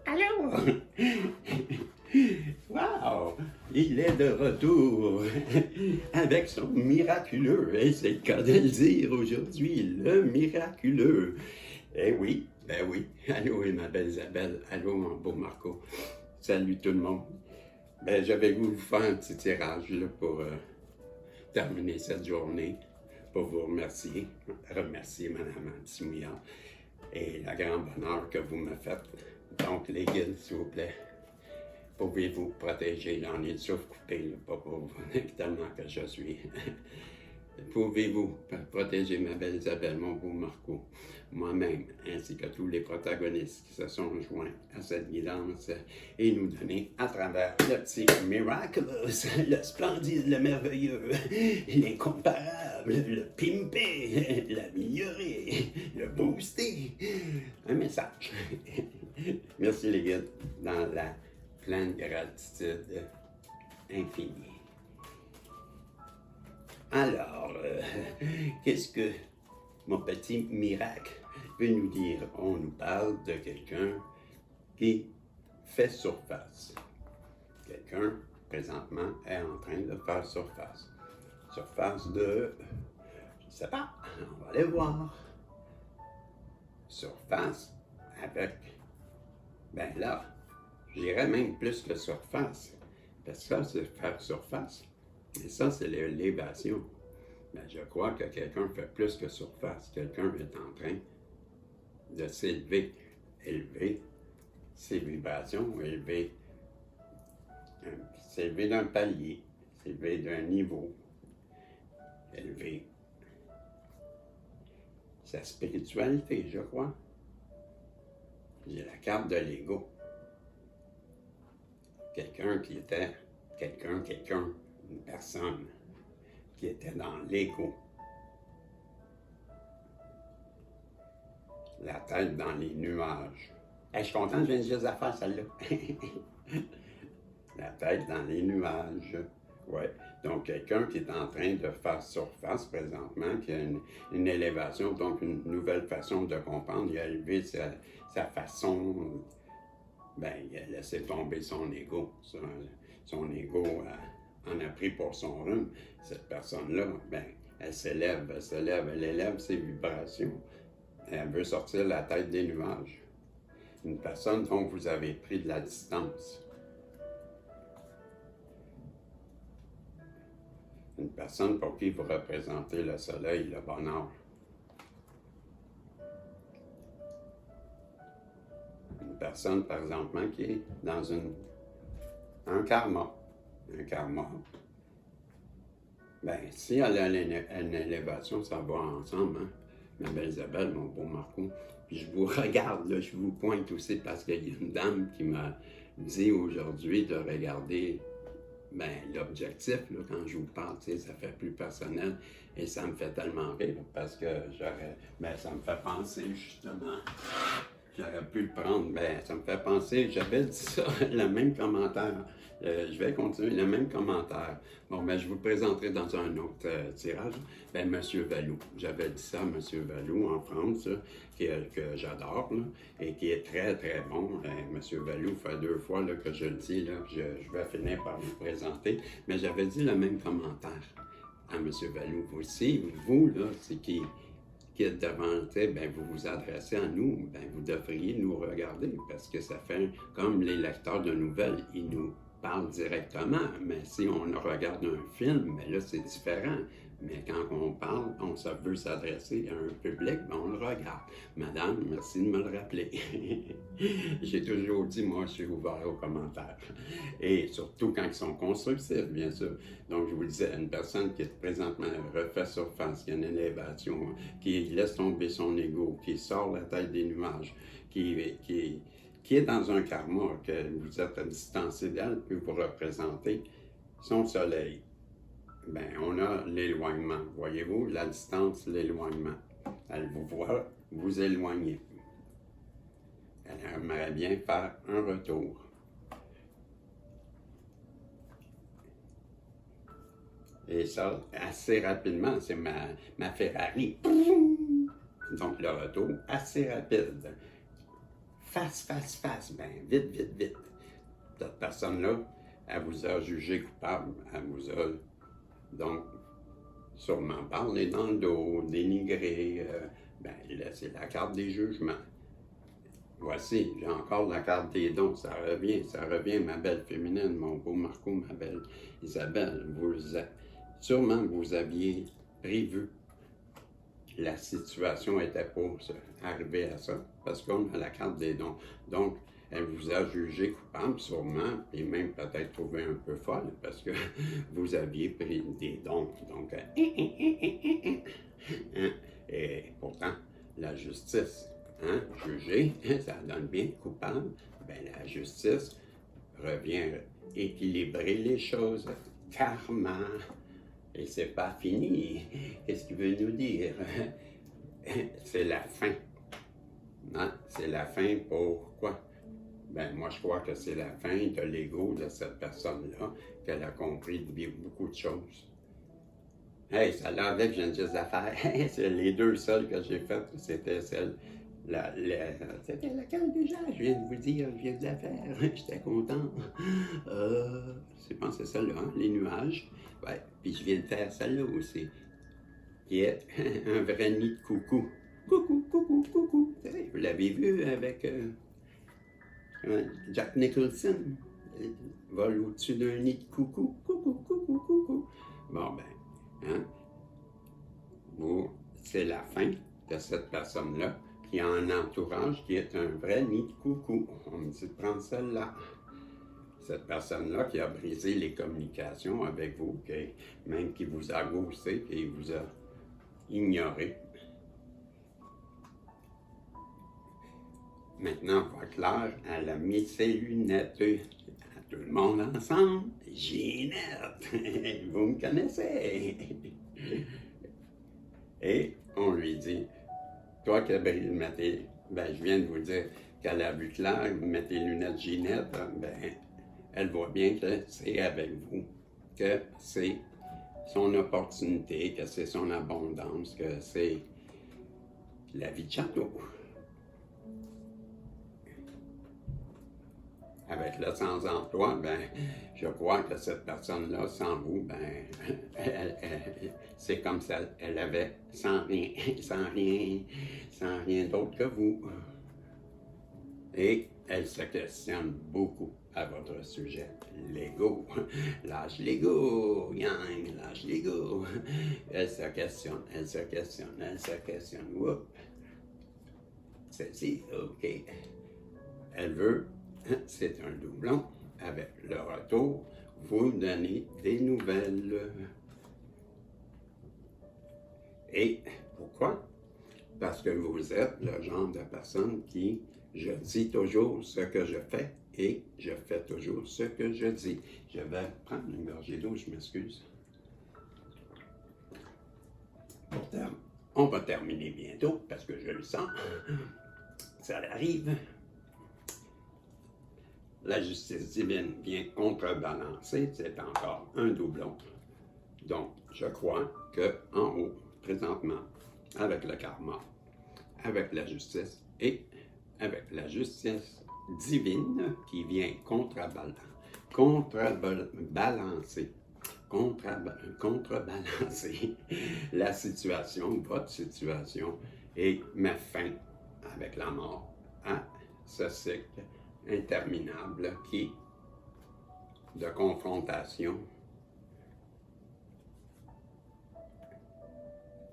Allô? Wow! Il est de retour avec son miraculeux, et c'est le cas de le dire aujourd'hui, le miraculeux. Eh oui, ben oui. Allô, ma belle Isabelle. Allô, mon beau Marco. Salut tout le monde. Ben, j'avais voulu vous faire un petit tirage là, pour terminer cette journée, pour vous remercier Madame Antimouillard et la grande bonheur que vous me faites. Donc, les guides, s'il vous plaît, pouvez-vous protéger? J'en ai le souffle coupé, là, pas pour vous, tellement que je suis. Pouvez-vous protéger ma belle Isabelle, mon beau Marco, moi-même, ainsi que tous les protagonistes qui se sont joints à cette guidance et nous donner à travers le petit miraculous, le splendide, le merveilleux, l'incomparable, le pimpé, l'amélioré, le boosté, un message. Merci les gars, dans la pleine gratitude infinie. Alors, qu'est-ce que mon petit miracle peut nous dire? On nous parle de quelqu'un qui fait surface. Quelqu'un, présentement, est en train de faire surface. Surface de... je ne sais pas, on va aller voir. Surface avec... ben là, j'irais même plus que surface. Parce que ça, c'est faire surface. Et ça, c'est l'élévation. Mais je crois que quelqu'un fait plus que surface. Quelqu'un est en train de s'élever, élever ses vibrations, s'élever d'un palier, s'élever d'un niveau, élever sa spiritualité, je crois. J'ai la carte de l'ego. Quelqu'un qui était une personne qui était dans l'ego. La tête dans les nuages. Hey, je suis content, je viens juste à faire celle-là. La tête dans les nuages. Ouais. Donc, quelqu'un qui est en train de faire surface présentement, qui a une élévation, donc une nouvelle façon de comprendre. Il a élevé sa façon. Ben, il a laissé tomber son ego. Son ego en a pris pour son rhume. Cette personne-là, ben, elle s'élève, elle élève ses vibrations. Elle veut sortir la tête des nuages. Une personne dont vous avez pris de la distance. Une personne pour qui vous représentez le soleil, le bonheur. Une personne, par exemple, qui est dans un karma. Un karma. Ben, si elle a une élévation, ça va ensemble, hein? Ma belle Isabelle, mon beau Marco. Puis je vous regarde, là, je vous pointe aussi parce qu'il y a une dame qui m'a dit aujourd'hui de regarder ben, l'objectif, là, quand je vous parle, ça fait plus personnel et ça me fait tellement rire parce que ça me fait penser justement. J'aurais pu le prendre, ben ça me fait penser, j'avais dit ça, le même commentaire. Je vais continuer, le même commentaire. Bon, ben je vous le présenterai dans un autre tirage. Ben, Monsieur Vallou, j'avais dit ça à Monsieur Vallou en France, là, que j'adore, là, et qui est très, très bon. Monsieur Vallou, fait 2 fois là, que je le dis, là, je vais finir par vous présenter, mais j'avais dit le même commentaire à Monsieur Vallou. Vous aussi, vous, là, c'est qui êtes devant, ben, vous vous adressez à nous, ben, vous devriez nous regarder parce que ça fait comme les lecteurs de nouvelles, ils nous parlent directement, mais si on regarde un film, ben là c'est différent. Mais quand on parle, on veut s'adresser à un public, ben on le regarde. Madame, merci de me le rappeler. J'ai toujours dit, moi, je suis ouvert aux commentaires. Et surtout quand ils sont constructifs, bien sûr. Donc, je vous disais, une personne qui est présentement refait surface, qui a une élévation, qui laisse tomber son ego, qui sort la tête des nuages, qui est dans un karma, que vous êtes distancé d'elle, puis vous représentez son soleil. ben, on a l'éloignement. Voyez-vous, la distance, l'éloignement. Elle vous voit vous éloigner. Elle aimerait bien faire un retour. Et ça, assez rapidement, c'est ma Ferrari. Donc, le retour, assez rapide. Face, ben, vite, vite, vite. Cette personne-là, elle vous a jugé coupable. Elle vous a, donc, sûrement parlé dans le dos, dénigré. Ben, là, c'est la carte des jugements. Voici, j'ai encore la carte des dons. Ça revient, ma belle féminine, mon beau Marco, ma belle Isabelle. Sûrement que vous aviez prévu. La situation était pour arriver à ça, parce qu'on a la carte des dons. Donc, elle vous a jugé coupable, sûrement, et même peut-être trouvé un peu folle, parce que vous aviez pris des dons. Donc, et pourtant, la justice, juger, ça donne bien coupable. Ben, la justice revient équilibrer les choses. Karma. Et c'est pas fini. Qu'est-ce qu'il veut nous dire? C'est la fin. Non, c'est la fin pourquoi? Ben, moi, je crois que c'est la fin de l'ego de cette personne-là, qu'elle a compris beaucoup de choses. Hey, ça l'enlève, j'ai une juste affaire. C'est les deux seules que j'ai faites, c'était celle. C'était laquelle déjà? Je viens de vous dire, je viens de la faire. J'étais content. Je pense que c'est celle-là, hein? Les nuages. Ouais, puis je viens de faire celle-là aussi, qui est un vrai nid de coucou. Coucou, coucou, coucou. Vous l'avez vu avec Jack Nicholson. Il vole au-dessus d'un nid de coucou. Coucou, coucou, coucou. Bon, ben, hein? Bon, c'est la fin de cette personne-là qui a un entourage qui est un vrai nid de coucou. On me dit de prendre celle-là. Cette personne-là qui a brisé les communications avec vous, même qui vous a ghosté, qui vous a ignoré. Maintenant, on voit clair, elle a mis ses lunettes. À tout le monde ensemble, Ginette, vous me connaissez. Et on lui dit, toi qui as brisé, ben je viens de vous dire qu'elle a vu clair, vous mettez les lunettes Ginette, ben elle voit bien que c'est avec vous, que c'est son opportunité, que c'est son abondance, que c'est la vie de château. Avec le sans-emploi, ben, je crois que cette personne-là, sans vous, ben, c'est comme ça, elle avait sans rien d'autre que vous. Et elle se questionne beaucoup à votre sujet. L'ego. Lâche l'ego, Yang, lâche l'ego. Elle se questionne. Oups. Celle-ci, OK. Elle veut, c'est un doublon, avec le retour, vous donner des nouvelles. Et pourquoi? Parce que vous êtes le genre de personne qui, je dis toujours ce que je fais et je fais toujours ce que je dis. Je vais prendre une gorgée d'eau, je m'excuse. On va terminer bientôt parce que je le sens. Ça arrive. La justice divine vient contrebalancer, c'est encore un doublon. Donc, je crois qu'en haut, présentement, avec le karma, avec la justice et avec la justice divine qui vient contrebalancer la situation, votre situation, et met fin avec la mort à ce cycle interminable de confrontation.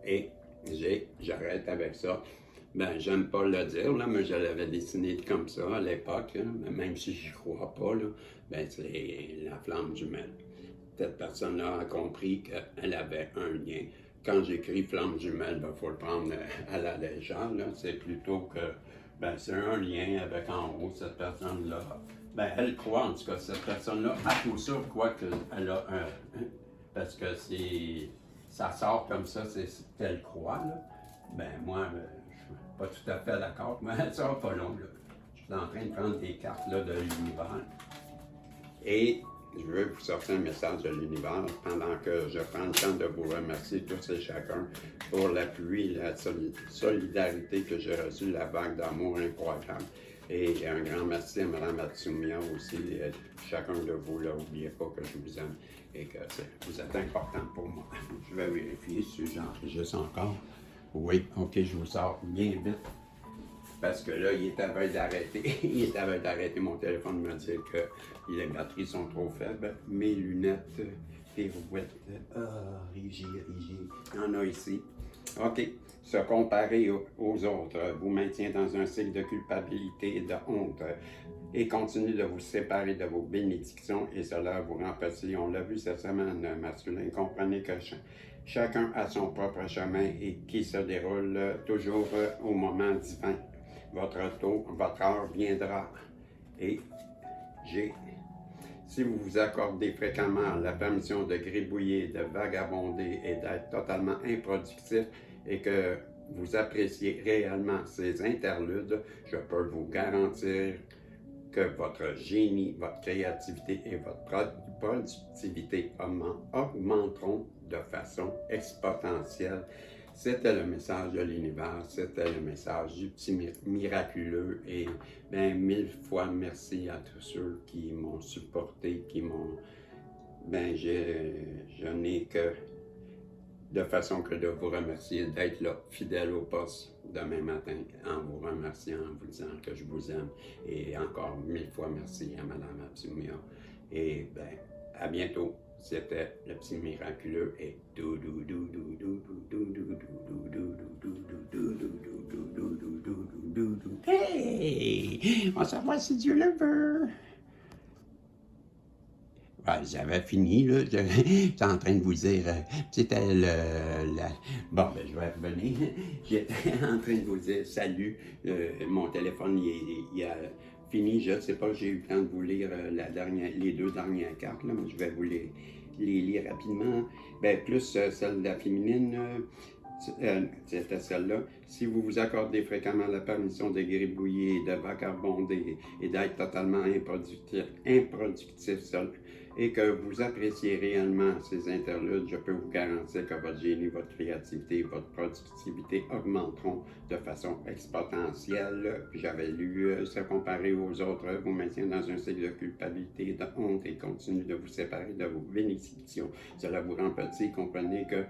Et j'arrête avec ça. Ben, j'aime pas le dire, là, mais je l'avais dessiné comme ça à l'époque, même si j'y crois pas, là, ben, c'est la flamme jumelle. Cette personne-là a compris qu'elle avait un lien. Quand j'écris flamme jumelle, il faut le prendre à la légère, là. C'est plutôt que, ben, c'est un lien avec en haut, cette personne-là. Ben, elle croit, en tout cas, cette personne-là, à coup sûr, croit qu'elle a parce que ça sort comme ça, c'est telle croix, là. Ben moi, je suis pas tout à fait d'accord, mais ça sera pas long, là. Je suis en train de prendre des cartes là, de l'univers. Et je veux vous sortir un message de l'univers pendant que je prends le temps de vous remercier tous et chacun pour l'appui, la solidarité que j'ai reçue, la vague d'amour incroyable. Et un grand merci à Mme Atsumiya aussi, chacun de vous, là, n'oubliez pas que je vous aime et que vous êtes important pour moi. Je vais vérifier si j'enregistre encore. Oui, ok, je vous sors bien vite. Parce que là, il est à veille d'arrêter. Il est à veille d'arrêter mon téléphone me dire que les batteries sont trop faibles. Mes lunettes, pirouettes, Rigi. Il y en a ici. OK. Se comparer aux autres vous maintient dans un cycle de culpabilité et de honte et continue de vous séparer de vos bénédictions et cela vous rend petit. On l'a vu cette semaine, masculin. Comprenez que chacun a son propre chemin et qui se déroule toujours au moment divin. Votre heure viendra. Et si vous vous accordez fréquemment la permission de gribouiller, de vagabonder et d'être totalement improductif et que vous appréciez réellement ces interludes, je peux vous garantir que votre génie, votre créativité et votre productivité augmenteront de façon exponentielle. C'était le message de l'univers, c'était le message du petit miraculeux et bien 1000 fois merci à tous ceux qui m'ont supporté, qui m'ont... Ben je n'ai que de façon que de vous remercier d'être là, fidèle au poste demain matin, en vous remerciant, en vous disant que je vous aime. Et encore 1000 fois merci à Mme Atsumiya. Et ben, à bientôt. C'était le petit miraculeux et hey, on s'en va si Dieu le veut. Ouais, j'avais fini, là. J'étais en train de vous dire, c'était bon, ben, je vais revenir. J'étais en train de vous dire salut. Mon téléphone, il a fini. Je ne sais pas, j'ai eu le temps de vous lire les deux dernières cartes, là, mais je vais vous les lire rapidement. Ben, plus celle de la féminine. C'était celle-là. Si vous vous accordez fréquemment la permission de gribouiller, de vagabonder et d'être totalement improductif seul, et que vous appréciez réellement ces interludes, je peux vous garantir que votre génie, votre créativité, votre productivité augmenteront de façon exponentielle. J'avais lu se comparer aux autres, vous maintient dans un cycle de culpabilité, de honte et continue de vous séparer de vos bénédictions. Cela vous rend petit. Comprenez que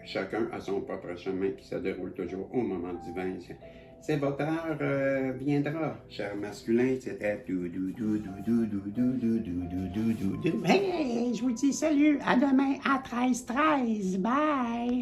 chacun a son propre chemin qui se déroule toujours au moment divin. C'est votre heure viendra, cher masculin. C'était hey, je vous dis salut, à demain à 13h13. Bye!